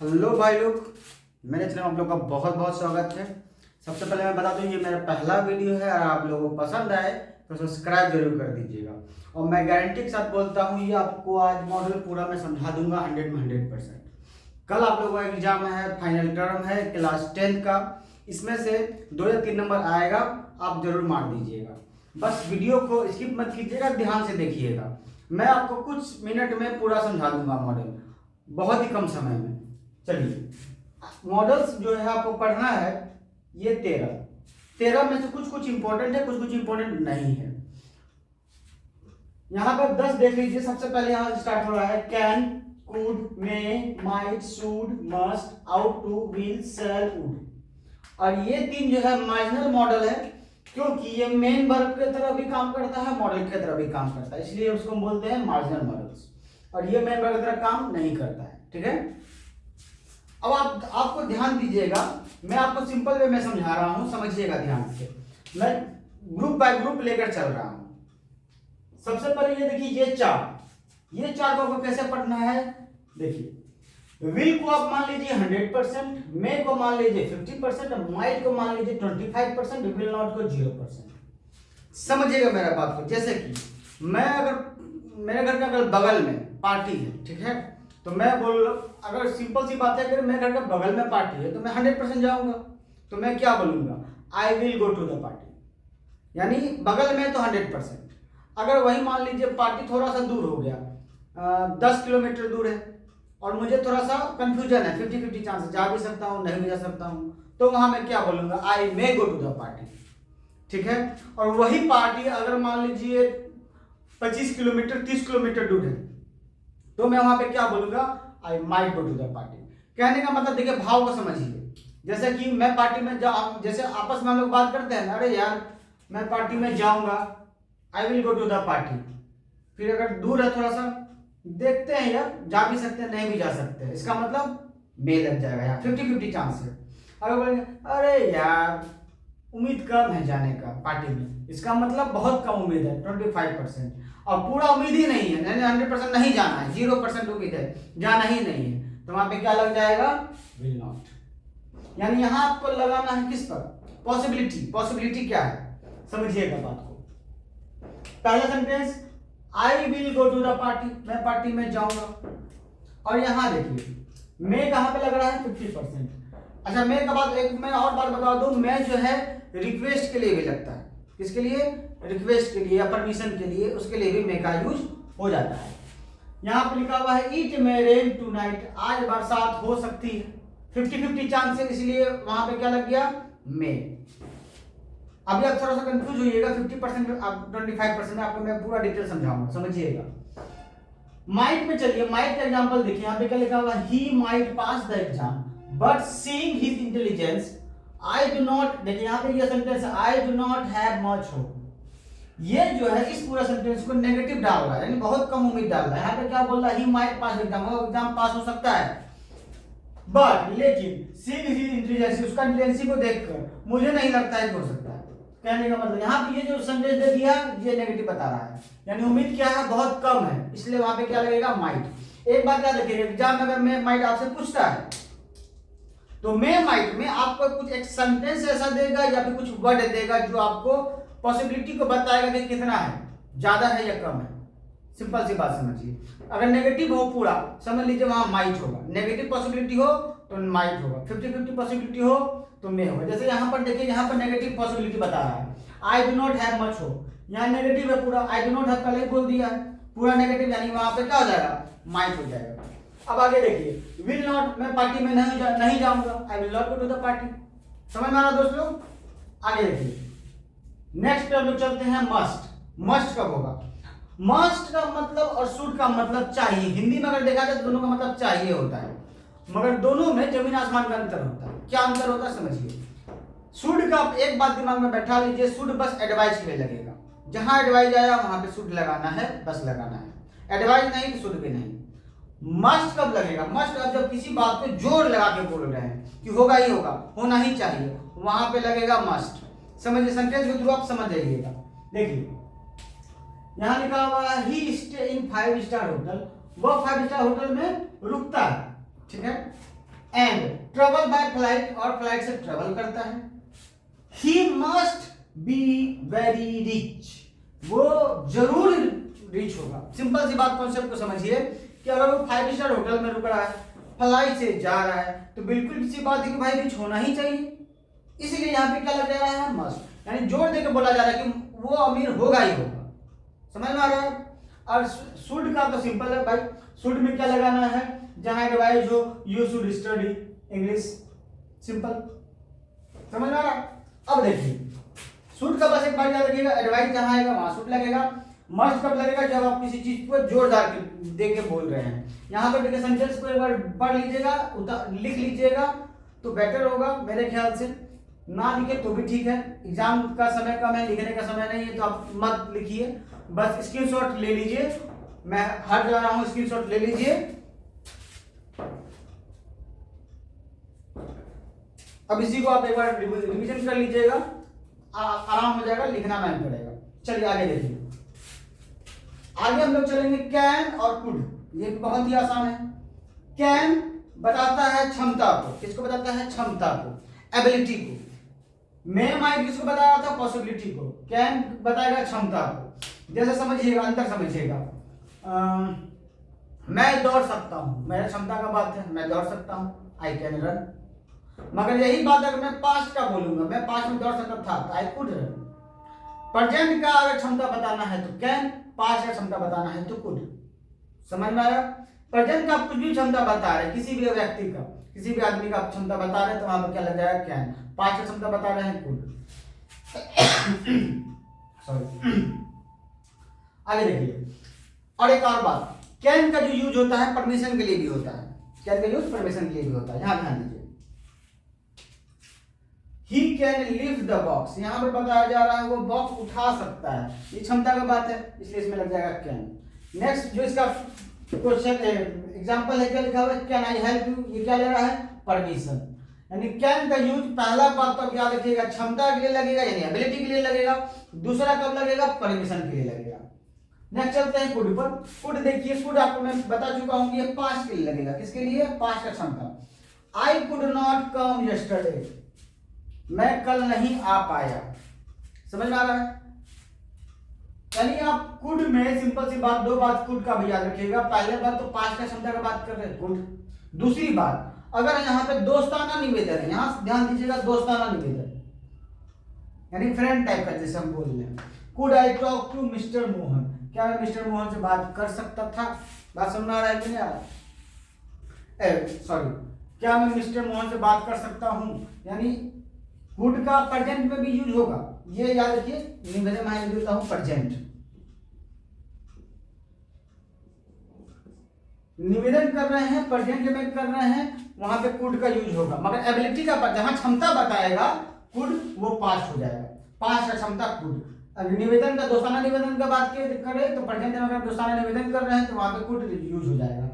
Hello भाई लोग, मेरे चैनल में आप लोग का बहुत बहुत स्वागत है। सबसे पहले मैं बता दूं, ये मेरा पहला वीडियो है और आप लोगों को पसंद आए तो सब्सक्राइब जरूर कर दीजिएगा। और मैं गारंटी के साथ बोलता हूं, ये आपको आज मॉडल पूरा मैं समझा दूंगा 100 में 100%। कल आप लोगों का एग्जाम है, फाइनल टर्म है क्लास 10 का। इसमें से 2 या 3 नंबर आएगा, आप जरूर मार दीजिएगा। बस वीडियो को स्किप मत कीजिएगा, ध्यान से देखिएगा। मैं आपको कुछ मिनट में पूरा समझा दूंगा मॉडल, बहुत ही कम समय में। चलिए, मॉडल्स जो है आपको पढ़ना है, ये 13 में से कुछ कुछ इंपॉर्टेंट है, कुछ कुछ इंपॉर्टेंट नहीं है। यहां पर 10 देख लीजिए। सबसे पहले यहां स्टार्ट हो रहा है can, could, may, might, should, must, ought to, will, shall, would. और ये 3 जो है मार्जिनल मॉडल है, क्योंकि ये मेन वर्ब की तरह भी काम करता है, मॉडल की तरह भी काम करता है, इसलिए उसको हम बोलते हैं मार्जिनल मॉडल्स। और ये मेन वर्ब की तरह काम नहीं करता है। ठीक है, अब आपको ध्यान दीजिएगा, मैं आपको सिंपल वे में समझा रहा हूं, समझिएगा ध्यान से। मैं ग्रुप बाय ग्रुप लेकर चल रहा हूं। सबसे पहले ये देखिए, ये चार को आपको कैसे पढ़ना है। देखिए, विल को आप मान लीजिए 100%, मे को मान लीजिए 50%, माइट को मान लीजिए 25%, विल नॉट को 0%। समझिएगा मेरा बात को। जैसे कि मैं अगर मेरे घर के अगर बगल में पार्टी है, ठीक है, तो मैं बोल, अगर सिंपल सी बात है, अगर मेरे घर के बगल में पार्टी है तो मैं 100% जाऊंगा। तो मैं क्या बोलूंगा, I will go to the party, यानी बगल में तो 100%। अगर वही मान लीजिए पार्टी थोड़ा सा दूर हो गया, 10 किलोमीटर दूर है, और मुझे थोड़ा सा कंफ्यूजन है, 50-50 चांस, जा भी सकता हूँ नहीं भी जा सकता हूँ, तो वहां मैं क्या बोलूंगा, आई मे गो टू द पार्टी। ठीक है, और वही पार्टी अगर मान लीजिए 25 किलोमीटर 30 किलोमीटर दूर है, तो मैं वहां पे क्या बोलूंगा, I might go to the party. कहने का मतलब देखिए, भाव को समझिए। जैसे कि मैं पार्टी में जैसे आपस में हम लोग बात करते हैं ना, अरे यार मैं पार्टी में जाऊंगा, I will go to the party. फिर अगर दूर है थोड़ा सा, देखते हैं यार, जा भी सकते हैं नहीं भी जा सकते हैं, इसका मतलब मे लग जाएगा, यार 50-50 चांस है। अगर बोलेंगे अरे यार उम्मीद कम है जाने का पार्टी में, इसका मतलब बहुत कम उम्मीद है, 25%। और पूरा उम्मीद ही नहीं है, 100% नहीं जाना है, 0% उम्मीद है, जाना ही नहीं है, तो वहां पे क्या लग जाएगा, विल नॉट। यानी यहां आपको लगाना है किस पर, पॉसिबिलिटी। पॉसिबिलिटी क्या है, समझिएगा बात को। पहला sentence, I will go to the party, मैं पार्टी में जाऊंगा। और यहां देखिए, मैं कहां पे लग रहा है, 50%। अच्छा, मैं का बात एक मैं और बात बता दूं, मैं जो है रिक्वेस्ट के लिए भी लगता है। किसके लिए, रिक्वेस्ट के लिए या परमिशन के लिए, उसके लिए भी मे का यूज हो जाता है। यहां पर लिखा हुआ है इट मे रेन टुनाइट, आज बरसात हो सकती है, 50-50 चांस है, इसलिए वहां पे क्या लग गया, मे। अभी आप थोड़ा सा कंफ्यूज होइएगा, 50% आप 25% में आपको मैं पूरा डिटेल समझाऊंगा, समझिएगा। माइट में चलिए, माइट का एग्जांपल देखिए, यहां पे क्या लिखा हुआ है, he might pass the exam but seeing his intelligence I do not. देखिए यहां पे ये सेंटेंस है, I do not have much hope. ये जो है इस पूरा सेंटेंस को नेगेटिव डाल रहा है, यानी बहुत कम उम्मीद डाल रहा है। यहां पे क्या बोल रहा है, ही माइट पास एग्जाम, वो एग्जाम पास हो सकता है, बट लेकिन सीइंग हिज इंटेलिजेंस, उसका इंटेलिजेंसी को देखकर मुझे नहीं लगता है कि हो सकता है। कहने का मतलब यहां पे ये जो सेंटेंस दे दिया, ये नेगेटिव बता रहा है, यानी उम्मीद क्या है, बहुत कम है, इसलिए वहां पे क्या लगेगा, माइट। एक बात याद रखिएगा, एग्जाम में अगर मैं माइट आपसे पूछता है, तो मैं माइट में आपको कुछ एक सेंटेंस ऐसा देगा या फिर कुछ वर्ड देगा जो आपको पॉसिबिलिटी को बताएगा कि कितना है, ज्यादा है या कम है। सिंपल सी बात समझिए। अगर नेगेटिव हो पूरा, समझ लीजिए वहां माइट होगा, नेगेटिव पॉसिबिलिटी हो तो माइट होगा, 50-50 पॉसिबिलिटी हो तो मे होगा। जैसे यहां पर देखिए, यहां पर नेगेटिव पॉसिबिलिटी बता रहा है, I do not have much हो, यहां नेगेटिव है पूरा, आई डू नॉट हैव पहले ही बोल दिया है, पूरा नेगेटिव, यानी वहां पे क्या हो जाएगा, माइट हो जाएगा। अब आगे देखिए, विल नॉट, मैं पार्टी में नहीं जाऊंगा, I will not go to the party. समझ में आ रहा दोस्त लोग। आगे देखिए, नेक्स्ट हम लोग चलते हैं, मस्ट। मस्ट कब होगा, मस्ट का मतलब और शुड का मतलब चाहिए। हिंदी में अगर देखा जाए तो दोनों का मतलब चाहिए होता है, मगर दोनों में जमीन आसमान का अंतर होता है। क्या अंतर होता है समझिए। शुड का एक बात दिमाग में बैठा लीजिए, शुड बस एडवाइस के लिए लगेगा, जहां एडवाइस आया वहां पे शुड लगाना है, बस लगाना है, एडवाइस नहीं तो शुड भी नहीं। मस्ट कब लगेगा, मस्ट अब जब किसी बात पे जोर लगा के बोल रहे हैं कि होगा ही होगा, होना ही चाहिए, वहां पे लगेगा मस्ट। समझिए, सेंटेंस के थ्रू आप समझ जाइएगा। देखिए यहां लिखा हुआ है, ही स्टे इन 5 स्टार होटल, वो 5 स्टार होटल में रुकता है। ठीक है, एंड ट्रेवल बाय फ्लाइट, और फ्लाइट से ट्रेवल करता है। He must be very rich, वो जरूर रिच होगा। सिंपल सी बात, कॉन्सेप्ट को समझिए कि अगर वो 5 स्टार होटल में रुक रहा है, फ्लाइट से जा रहा है, तो बिल्कुल सी बात है कि भाई रिच होना ही चाहिए। इसीलिए यहाँ पे क्या लग रहा है, मस्ट, यानी जोर देकर बोला जा रहा है कि वो अमीर होगा ही होगा। समझ में आ रहा है। और शुड का तो सिंपल है भाई, शुड में क्या लगाना है, जहां एडवाइस हो you should study English, simple. समझ में आ रहा है। अब देखिए शुड का बस एक बार याद रखिएगा, एडवाइस जहां आएगा वहां शुड लगेगा। मस्ट कब लगेगा, जब आप किसी चीज को जोरदार दे के बोल रहे हैं। यहाँ पर देखिए सेंटेंस को एक बार पढ़ लीजिएगा, लिख लीजिएगा तो बेटर होगा मेरे ख्याल से। ना लिखे तो भी ठीक है, एग्जाम का समय कम है, लिखने का समय नहीं है, तो आप मत लिखिए, बस स्क्रीनशॉट ले लीजिए। मैं हट जा रहा हूं, स्क्रीनशॉट ले लीजिए। अब इसी को आप एक बार रिवीजन कर लीजिएगा, आराम हो जाएगा, लिखना नहीं पड़ेगा। चलिए आगे देखिए। आगे हम लोग चलेंगे कैन और कुड। ये बहुत ही आसान है। कैन बताता है क्षमता को, किसको बताता है, क्षमता को, एबिलिटी को। मैं माइट किसको बता रहा था, पॉसिबिलिटी को। कैन बताएगा क्षमता को। जैसे समझिएगा, अंतर समझिएगा, मैं दौड़ सकता हूं, मेरा क्षमता का बात है, मैं दौड़ सकता हूं, आई कैन रन। मगर यही बात अगर मैं पास्ट का बोलूंगा, मैं पास्ट में दौड़ सकता था, तो आई कुड रन। प्रेजेंट का अगर क्षमता बताना है तो कैन, पास्ट का क्षमता बताना है तो कुड। समझ में आया। प्रेजेंट का कुछ भी क्षमता बता रहे, किसी भी व्यक्ति का, किसी भी आदमी का क्षमता बता रहे, तो वहां पर क्या लग जाएगा, कैन। पास्ट का क्षमता बता रहे हैं, कुड। सॉरी। आगे देखिए, और एक और बात, कैन का जो यूज होता है परमिशन के लिए भी होता है। कैन का यूज परमिशन के लिए भी होता है, यहां ध्यान दीजिए। He can lift the box, यहां पर बताया जा रहा है वो बॉक्स उठा सकता है, ये क्षमता का बात है, इसलिए इसमें लग जाएगा कैन। नेक्स्ट जो इसका क्वेश्चन एग्जांपल है, क्या लिखा हुआ है, कैन आई हेल्प यू, ये क्या ले रहा है, परमिशन। यानी कैन का यूज पहला बात तो याद रखिएगा, क्षमता के लिए लगेगा, यानी एबिलिटी के लिए लगेगा। दूसरा कब लगेगा, परमिशन के लिए लगेगा। नेक्स्ट चलते हैं कुड पर। कुड देखिए, कुड आपको मैं बता चुका हूं कि ये पास्ट के लिए लगेगा, किसके लिए, पास्ट का क्षमता। I could not come yesterday, मैं कल नहीं आ पाया। समझ में आ रहा है। यानी आप कुड में सिंपल सी बात, दो बात कुड का भी याद रखिएगा। पहले बात तो पास्ट का क्षमता का बात कर रहे हैं, कुड। दूसरी बात, अगर यहाँ पे दोस्ताना निवेदन है, यहां ध्यान दीजिएगा, दोस्ताना निवेदन यानी फ्रेंड टाइप का, जैसे हम बोल रहे हैं, could I talk to mister Mohan, क्या मैं मिस्टर मोहन से बात कर सकता था। बात समझ आ रहा है कि नहीं आ रहा, सॉरी, क्या मैं मिस्टर मोहन से बात कर सकता हूं, यानी कुड का प्रेजेंट में भी यूज होगा, ये याद रखिए। निवेदन मैं देता हूं प्रेजेंट, निवेदन कर रहे हैं, प्रेजेंट में कर रहे हैं, वहां पे कुड का यूज होगा। मगर एबिलिटी का जहां क्षमता बताएगा कुड, वो पास्ट हो जाएगा, पास्ट का क्षमता कुड। अगर निवेदन का, दोस्ताना निवेदन का बात करें तो प्रेजेंट में अगर दोस्ताना निवेदन कर रहे हैं तो वहां पे कुड यूज हो जाएगा।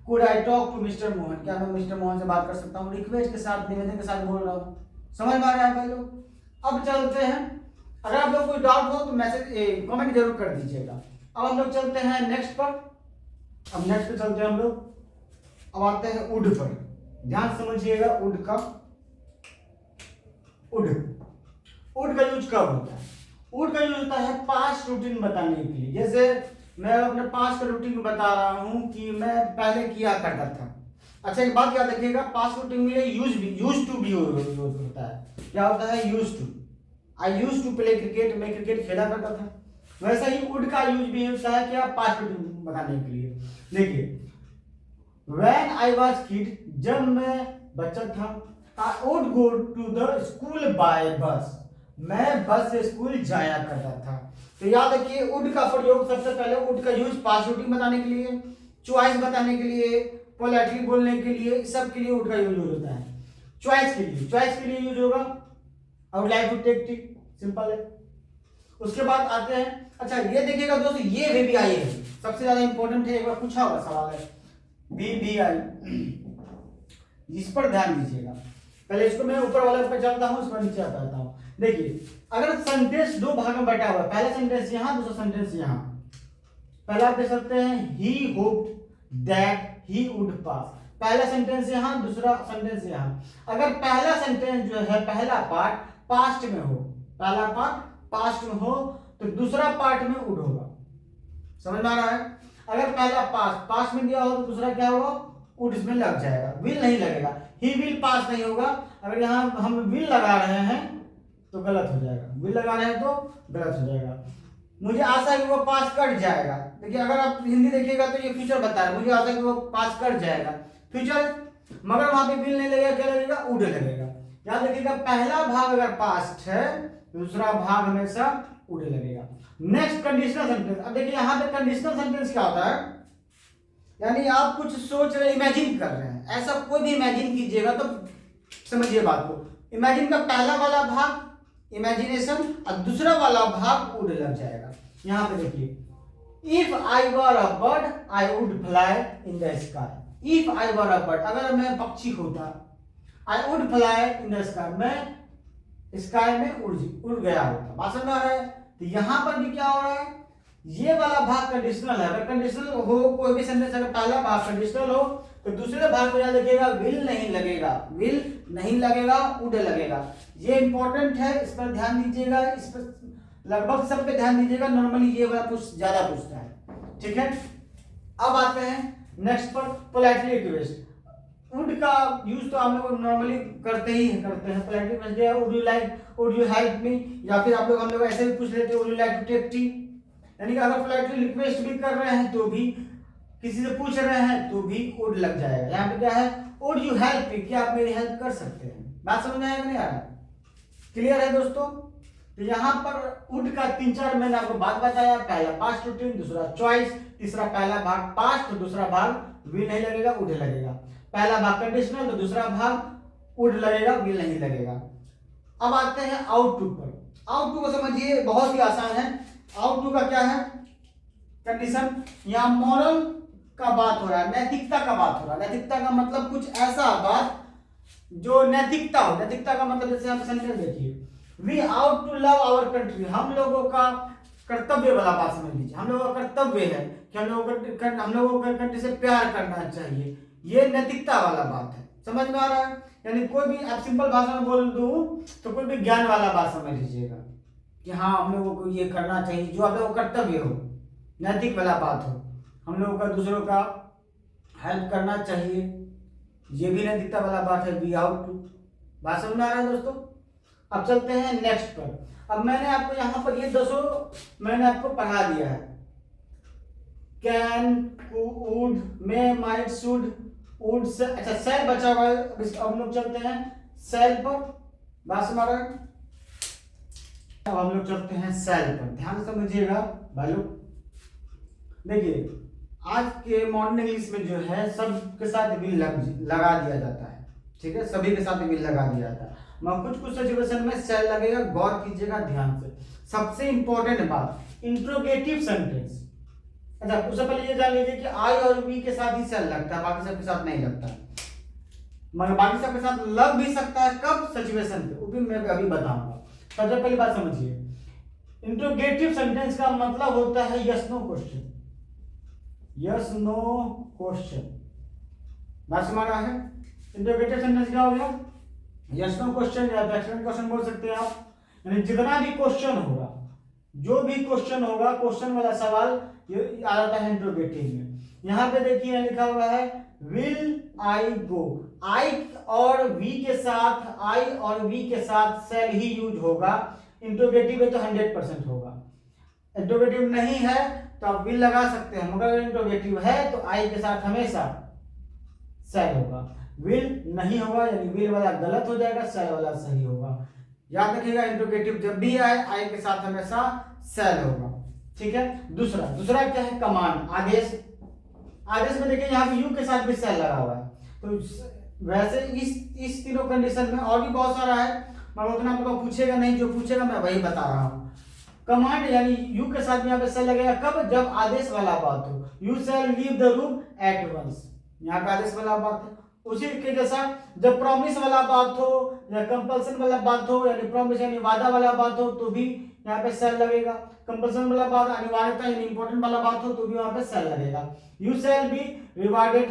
Could I talk to mister Mohan, क्या मैं मिस्टर मोहन से बात कर सकता हूँ, रिक्वेस्ट के साथ, निवेदन के साथ बोल रहा हूँ। समझ में आ रहा है भाई लोग। अब चलते हैं, अगर आप लोग कोई डाउट हो तो मैसेज कमेंट जरूर कर दीजिएगा। अब हम लोग चलते हैं नेक्स्ट पर। अब नेक्स्ट पे चलते हैं हम लोग, अब आते हैं वुड पर। ध्यान समझिएगा, वुड का, वुड का यूज कब होता है, वुड का यूज होता है पास्ट रूटीन बताने के लिए। जैसे मैं अपने पास्ट का रूटीन बता रहा हूं कि मैं पहले किया करता था। अच्छा एक बात याद रखिएगा, पास्ट रूटीन में यूज टू भी होता है। क्या होता है, use to. I use to play cricket, मैं क्रिकेट खेला करता था। वैसा ही वुड का यूज भी होता है क्या, पास्ट रूटीन बताने के लिए। देखिए, व्हेन आई वाज किड, जब मैं बच्चा था, I would go to the school by bus, मैं बस से स्कूल जाया करता था। तो याद रखिए, वुड का प्रयोग सबसे पहले, वुड का यूज पास्ट रूटीन बताने के लिए, चॉइस बताने के लिए, पोलाइटली बोलने के लिए, सब के लिए वुड का यूज होता है। चॉइस के लिए यूज होगा, I would like to take tea, simple है। उसके बाद आते हैं, अच्छा ये देखिएगा दोस्तों, ये वे भी आई है, सबसे ज्यादा इंपॉर्टेंट है, एक बार पूछा हुआ सवाल है, वी भी आई, इस पर ध्यान दीजिएगा। पहले इसको मैं ऊपर वाले पर चलता हूँ, इसमें नीचे आता हूँ। देखिए, अगर सेंटेंस दो भाग में बटा हुआ है, पहला सेंटेंस यहाँ, दूसरा सेंटेंस यहाँ। पहला आप देख सकते हैं, he hoped that he would pass, पहला सेंटेंस यहाँ, दूसरा सेंटेंस यहाँ। अगर पहला सेंटेंस जो है, पहला पार्ट पास्ट में हो, पहला पार्ट पास्ट में हो, तो दूसरा पार्ट में वुड होगा। समझ में आ रहा है? अगर पहला पास्ट में दिया हो तो दूसरा क्या होगा, वुड इसमें लग जाएगा, विल नहीं लगेगा। ही विल पास नहीं होगा। अगर यहाँ हम विल लगा रहे हैं तो गलत हो जाएगा, विल लगा रहे हैं तो गलत हो जाएगा। मुझे आशा है कि वो पास कर जाएगा। देखिए अगर आप हिंदी देखिएगा तो ये फ्यूचर बता रहा है, मुझे आशा है कि वो पास कर जाएगा, फ्यूचर। मगर वहां पे विल नहीं लगेगा, क्या लगेगा, वुड लगेगा। याद रखिएगा, पहला भाग अगर पास्ट है, दूसरा भाग हमेशा वुड लगेगा। Next conditional sentence. अब देखिए यहाँ पे कंडीशनल सेंटेंस क्या होता है, यानी आप कुछ सोच रहे, इमेजिन कर रहे हैं, ऐसा कोई भी इमेजिन कीजिएगा तो समझिए बात को। इमेजिन का पहला वाला भाग इमेजिनेशन और दूसरा वाला भाग वुड लग जाएगा। यहाँ पे देखिए, if I were a bird I would fly in the sky. If I were a bird, अगर मैं पक्षी होता, I would fly in the sky, मैं स्काई में उड़ गया होता। बात समझ आ रहा है? तो यहाँ पर भी क्या हो रहा है, ये वाला भाग कंडीशनल है। अगर कंडीशनल हो कोई भी सेंटेंस, अगर पहला भाग कंडीशनल हो तो दूसरे भाग में याद रखिएगा विल नहीं लगेगा, विल नहीं लगेगा, वुड लगेगा। ये इंपॉर्टेंट है, इस पर ध्यान दीजिएगा, इस पर लगभग सब पे ध्यान दीजिएगा। नॉर्मली ये वाला ज्यादा पूछता है, ठीक है। अब आते हैं नेक्स्ट पर, पोलाइटली रिक्वेस्ट। वुड का यूज तो आप लोग नॉर्मली करते हैं। पोलाइटली रिक्वेस्ट है, would you like, would you help me, या फिर आप लोग हम लोग ऐसे भी पूछ लेते हैं, would you like to take tea. यानी कि अगर पोलाइटली रिक्वेस्ट भी कर रहे हैं तो भी, किसी से पूछ रहे हैं तो भी वुड लग जाएगा। यहाँ पे क्या है, वुड यू हेल्प मी, क्या आप मेरी हेल्प कर सकते हैं। बात समझ में आया कि नहीं आ रहा? क्लियर है दोस्तों? तो यहाँ पर वुड का 3-4 मैंने आपको बात बताया। पहला पास्ट रूटीन, दूसरा चॉइस, तीसरा पहला भाग पास्ट, तो दूसरा भाग विल नहीं लगेगा, वुड लगेगा। पहला भाग कंडीशनल, तो दूसरा भाग वुड लगेगा, विल नहीं लगेगा। अब आते हैं आउट टू पर। आउट टू को समझिए, बहुत ही आसान है। आउट टू का क्या है, कंडीशन। यहाँ मॉरल का बात हो रहा है, नैतिकता का बात हो रहा है। नैतिकता का मतलब कुछ ऐसा बात जो नैतिकता हो। नैतिकता का मतलब जैसे आप सेंटेंस देखिए, we ought to love our country, हम लोगों का कर्तव्य वाला बात समझ लीजिए। हम लोगों का कर्तव्य है कि हम लोगों को कंट्री से प्यार करना चाहिए। ये नैतिकता वाला बात है। समझ में आ रहा है? यानी कोई भी आप सिंपल भाषा में बोल दूं तो कोई भी ज्ञान वाला बात समझ लीजिएगा कि हाँ हम लोगों को ये करना चाहिए, जो आप लोगों का कर्तव्य हो, नैतिक वाला बात हो। हम लोगों का दूसरों का हेल्प करना चाहिए, ये भी नैतिकता वाला बात है। Be ought to. बात समझ में आ रहा है दोस्तों? अब चलते हैं नेक्स्ट पर। अब मैंने आपको यहाँ पर ये 200 मैंने आपको पढ़ा दिया है, can, would, may, might, should, would say. अच्छा सेल बचा हुआ है, अब हम लोग चलते हैं सेल पर। बात समझ रहा है? अब हम लोग चलते हैं सेल पर, ध्यान समझिएगा भाई लोग। देखिए आज के मॉडर्न इंग्लिश में जो है सबके साथ विल लगा दिया जाता है, ठीक है, सभी के साथ विल लगा दिया जाता है। मगर कुछ सिचुएशन में सेल लगेगा, गौर कीजिएगा ध्यान से। सबसे इंपॉर्टेंट बात, इंट्रोगेटिव सेंटेंस। अच्छा उससे पहले ये जान लीजिए कि आई और वी के साथ ही सेल लगता है, बाकी सबके साथ नहीं लगता है। मगर बाकी सबके साथ लग भी सकता है, कब, सिचुएशन पे, वो भी मैं अभी बताऊंगा। सबसे पहली बात समझिए, इंट्रोगेटिव सेंटेंस का मतलब होता है yes no question. Yes no question. बात समझ रहा है? इंट्रोगेटिव सेंटेंस क्या हो गया, यस नो क्वेश्चन या एक्सक्लेमेशन क्वेश्चन बोल सकते हैं आप। यानी जितना भी क्वेश्चन होगा, जो भी क्वेश्चन होगा, क्वेश्चन वाला सवाल ये आ जाता है इंट्रोगेटिव में। यहाँ पे देखिए लिखा हुआ है विल आई गो। आई और वी के साथ, आई और वी के साथ सेल ही यूज होगा। इंट्रोगेटिव है तो 100% होगा। इंट्रोगेटिव नहीं है तो आप विल लगा सकते हैं, मगर इंट्रोगेटिव है तो आई के साथ हमेशा सेल होगा। विल नहीं होगा यानी विल वाला गलत हो जाएगा, सेल वाला सही होगा। याद रखिएगा इंट्रोगेटिव जब भी आए, आई के साथ हमेशा सेल होगा, ठीक है। दूसरा क्या है, कमांड, आदेश। आदेश में देखिए यहाँ पे यू के साथ भी सेल लगा हुआ है। तो वैसे इस तीनों कंडीशन में और भी बहुत सारा है, मगर उतना आप लोग पूछेगा नहीं, जो पूछेगा मैं वही बता रहा हूँ। कमांड यानी यू के साथ यहाँ पे सेल लगेगा कब, जब आदेश वाला बात हो। You shall leave the room at once, यहाँ का आदेश वाला बात है। उसी के जैसा जब प्रॉमिस वाला बात हो या कंपल्सन वाला बात हो, यानी प्रॉमिस यानी वादा वाला बात हो तो भी यहाँ पे सेल लगेगा। कंपल्सन वाला बात, अनिवार्यता यानी इंपॉर्टेंट वाला बात हो तो भी वहां पे सेल लगेगा। यू शैल बी रिवार्डेड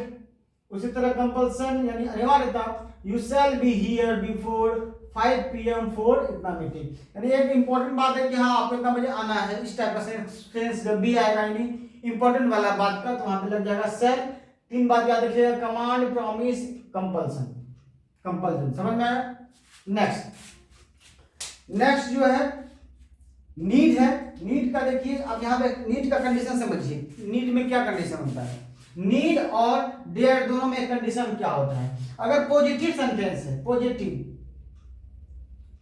उसी तरह कंपल्सन यानी अनिवार्यता, you shall be here before 5 PM for इतना मीटिंग। यानी एक इंपॉर्टेंट बात है कि हाँ आपको इतना बजे आना है, इस टाइप का सेंस जब भी आएगा यानी इंपॉर्टेंट वाला बात का, तो वहां पे लग जाएगा शैल। 3 बात याद रखिएगा, कमांड, प्रॉमिस, कंपल्सन। कंपल्सन समझ में आया। नेक्स्ट जो है नीड है। नीड का देखिए, अब यहाँ पे नीड का कंडीशन समझिए। नीड में क्या कंडीशन होता है, नीड और डेयर दोनों में कंडीशन क्या होता है। अगर पॉजिटिव सेंटेंस है, पॉजिटिव,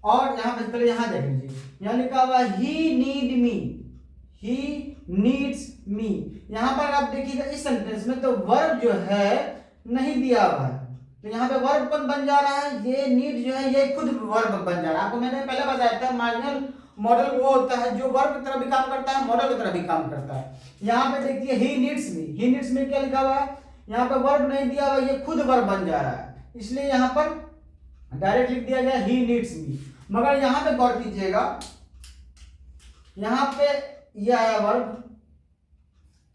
और यहाँ पे पहले यहाँ देख लीजिए, यहाँ लिखा हुआ ही नीड मी, ही नीड्स मी। यहाँ पर आप देखिएगा इस सेंटेंस में तो वर्ब जो है नहीं दिया हुआ है, तो यहाँ पे वर्ब कौन बन जा रहा है, ये नीड जो है ये खुद वर्ब बन जा रहा है। आपको मैंने पहले बताया था मार्जिनल मॉडल वो होता है जो वर्ब की तरह भी काम करता है, मॉडल की तरह भी काम करता है। यहाँ पे देखिए he needs me, he needs मी क्या लिखा हुआ है, यहाँ पे वर्ब नहीं दिया हुआ, ये खुद वर्ब बन जा रहा है, इसलिए यहाँ पर डायरेक्ट लिख दिया गया ही नीड्स मी। मगर यहाँ पे गौर कीजिएगा, यहाँ पे ये आया वर्ब,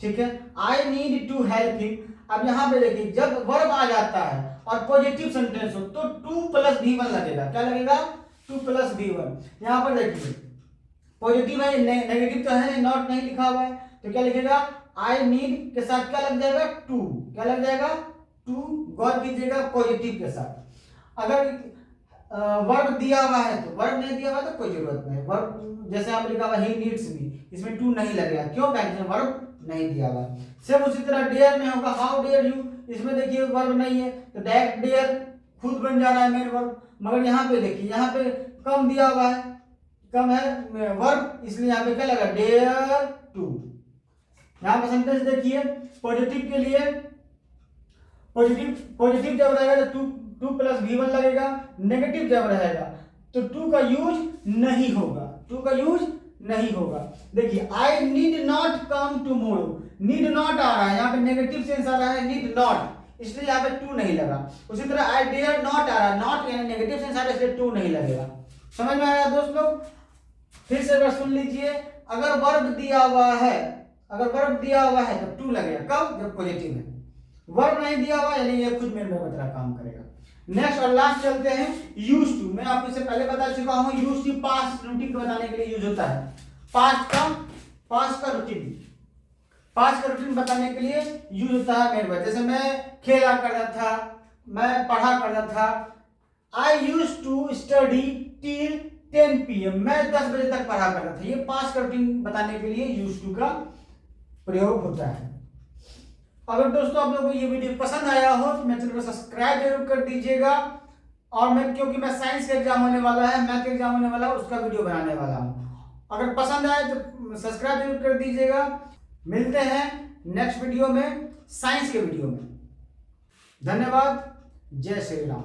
ठीक है, I need to help him. अब यहाँ पे देखिए जब वर्ब आ जाता है और पॉजिटिव सेंटेंस हो तो 2 + V1 लगेगा। क्या लगेगा, 2 + V1। यहाँ पर देखिए पॉजिटिव है, नेगेटिव तो है, नॉट नहीं लिखा हुआ है, तो क्या लिखेगा, आई नीड के साथ क्या लग जाएगा, 2। क्या लग जाएगा, 2। गौर कीजिएगा पॉजिटिव के साथ। अगर वर्ब दिया हुआ है तो, वर्ब नहीं दिया हुआ तो कोई जरूरत नहीं। वर्ब जैसे आप लिखा हुआ ही नीड्स मी, इसमें 2 नहीं लगेगा, क्यों, कारण वर्ब नहीं दिया हुआ। सिर्फ उसी तरह डेयर में होगा हाउ डेयर यू, इसमें देखिए वर्ब नहीं है तो डायरेक्ट डेयर खुद बन जा रहा है मेन वर्ब। मगर यहाँ पे देखिए, यहाँ पे कम दिया हुआ है, कम है वर्ब, इसलिए यहाँ पे क्या लगा, डेयर टू। यहाँ पे सेंटेंस देखिए, पॉजिटिव के लिए पॉजिटिव जब रहेगा तो 2 + V1 लगेगा, नेगेटिव जब रहेगा तो 2 का यूज नहीं होगा, 2 का यूज नहीं होगा। देखिए I need not come tomorrow, need not आ रहा है, यहाँ पे नेगेटिव सेंस आ रहा है, नीड नॉट, इसलिए यहाँ पे 2 नहीं लगा। उसी तरह आई डेयर नॉट आ रहा है, नॉट यानी नेगेटिव सेंस आ रहा है, इसलिए 2 नहीं लगेगा। समझ में आया दोस्त लोग। फिर से अगर सुन लीजिए, अगर वर्ब दिया हुआ है, अगर वर्ब दिया हुआ है तो 2 लगेगा, कब, जब पॉजिटिव है। वर्ब नहीं दिया हुआ यानी ये खुद मेरे में बतरा काम करेगा। नेक्स्ट और लास्ट चलते हैं यूज टू। मैं आपको इससे पहले बता चुका हूं, यूज टू पास्ट रूटीन को बताने के लिए यूज होता है। पास्ट का रूटीन बताने के लिए यूज होता है मेरे पास। जैसे मैं खेला करता था, मैं पढ़ा करता था, I use to study till 10 PM, मैं 10 बजे तक पढ़ा करता था। ये पास्ट का रूटीन बताने के लिए यूज टू का प्रयोग होता है। अगर दोस्तों आप लोगों को ये वीडियो पसंद आया हो तो मेरे चैनल को सब्सक्राइब जरूर कर दीजिएगा। और मैं, क्योंकि मैं साइंस का एग्जाम होने वाला है, मैथ का एग्जाम होने वाला है, उसका वीडियो बनाने वाला हूँ। अगर पसंद आए तो सब्सक्राइब जरूर कर दीजिएगा। मिलते हैं नेक्स्ट वीडियो में, साइंस के वीडियो में। धन्यवाद। जय श्री राम।